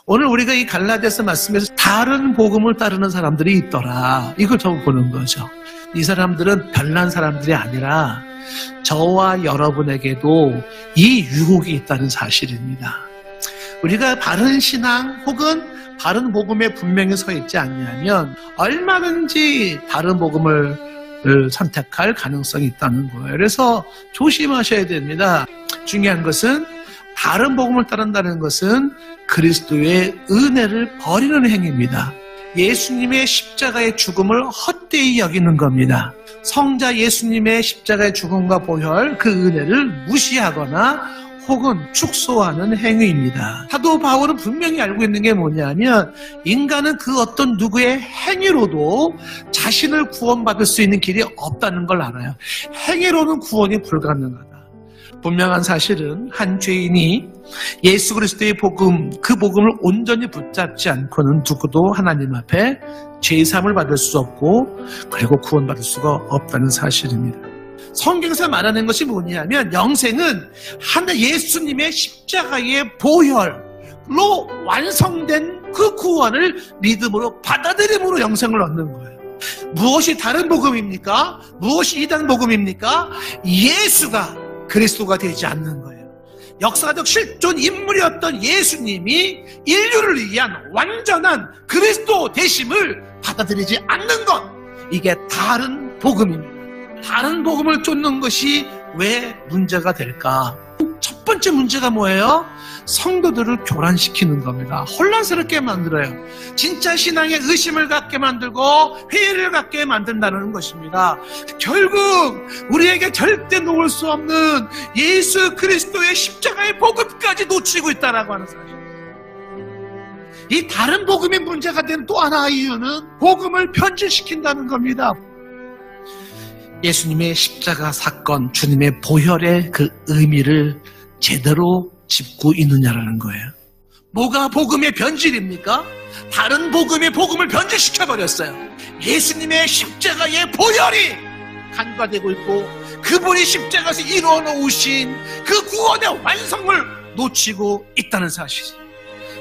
오늘 우리가 이 갈라디아서 말씀에서 다른 복음을 따르는 사람들이 있더라, 이걸 좀 보는 거죠. 이 사람들은 별난 사람들이 아니라 저와 여러분에게도 이 유혹이 있다는 사실입니다. 우리가 바른 신앙 혹은 바른 복음에 분명히 서 있지 않냐면 얼마든지 다른 복음을 선택할 가능성이 있다는 거예요. 그래서 조심하셔야 됩니다. 중요한 것은 다른 복음을 따른다는 것은 그리스도의 은혜를 버리는 행위입니다. 예수님의 십자가의 죽음을 헛되이 여기는 겁니다. 성자 예수님의 십자가의 죽음과 보혈, 그 은혜를 무시하거나 혹은 축소하는 행위입니다. 사도 바울은 분명히 알고 있는 게 뭐냐면 인간은 그 어떤 누구의 행위로도 자신을 구원받을 수 있는 길이 없다는 걸 알아요. 행위로는 구원이 불가능하다. 분명한 사실은 한 죄인이 예수 그리스도의 복음, 그 복음을 온전히 붙잡지 않고는 누구도 하나님 앞에 죄사함을 받을 수 없고 그리고 구원받을 수가 없다는 사실입니다. 성경에서 말하는 것이 뭐냐면 영생은 예수님의 십자가의 보혈로 완성된 그 구원을 믿음으로 받아들임으로 영생을 얻는 거예요. 무엇이 다른 복음입니까? 무엇이 이단 복음입니까? 예수가 그리스도가 되지 않는 거예요. 역사적 실존 인물이었던 예수님이 인류를 위한 완전한 그리스도 되심을 받아들이지 않는 것, 이게 다른 복음입니다. 다른 복음을 쫓는 것이 왜 문제가 될까? 첫 번째 문제가 뭐예요? 성도들을 교란시키는 겁니다. 혼란스럽게 만들어요. 진짜 신앙에 의심을 갖게 만들고 회의를 갖게 만든다는 것입니다. 결국 우리에게 절대 놓을 수 없는 예수 그리스도의 십자가의 복음까지 놓치고 있다라고 하는 사실. 이 다른 복음의 문제가 된 또 하나의 이유는 복음을 변질시킨다는 겁니다. 예수님의 십자가 사건, 주님의 보혈의 그 의미를 제대로 짚고 있느냐라는 거예요. 뭐가 복음의 변질입니까? 다른 복음의 복음을 변질시켜버렸어요. 예수님의 십자가의 보혈이 간과되고 있고 그분이 십자가에서 이루어 놓으신 그 구원의 완성을 놓치고 있다는 사실이에요.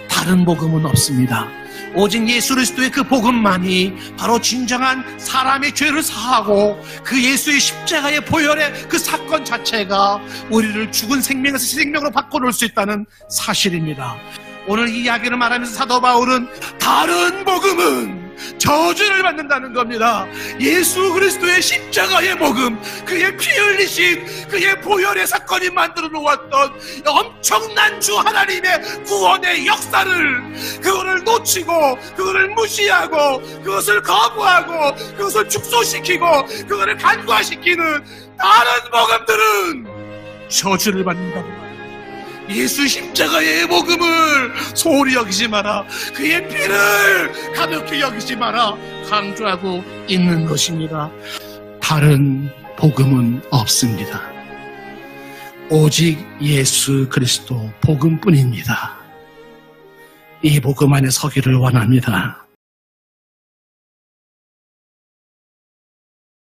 다른 복음은 없습니다. 오직 예수 그리스도의 그 복음만이 바로 진정한 사람의 죄를 사하고 그 예수의 십자가의 보혈의 그 사건 자체가 우리를 죽은 생명에서 생명으로 바꿔놓을 수 있다는 사실입니다. 오늘 이 이야기를 말하면서 사도 바울은 다른 복음은 저주를 받는다는 겁니다. 예수 그리스도의 십자가의 복음, 그의 피 흘리신 그의 보혈의 사건이 만들어 놓았던 엄청난 주 하나님의 구원의 역사를, 그거를 놓치고 그거를 무시하고 그것을 거부하고 그것을 축소시키고 그거를 간과시키는 다른 복음들은 저주를 받는다고 말합니다. 예수 십자가의 복음을 소홀히 여기지 마라, 그의 피를 가볍게 여기지 마라 강조하고 있는 것입니다. 다른 복음은 없습니다. 오직 예수 그리스도 복음뿐입니다. 이 복음 안에 서기를 원합니다.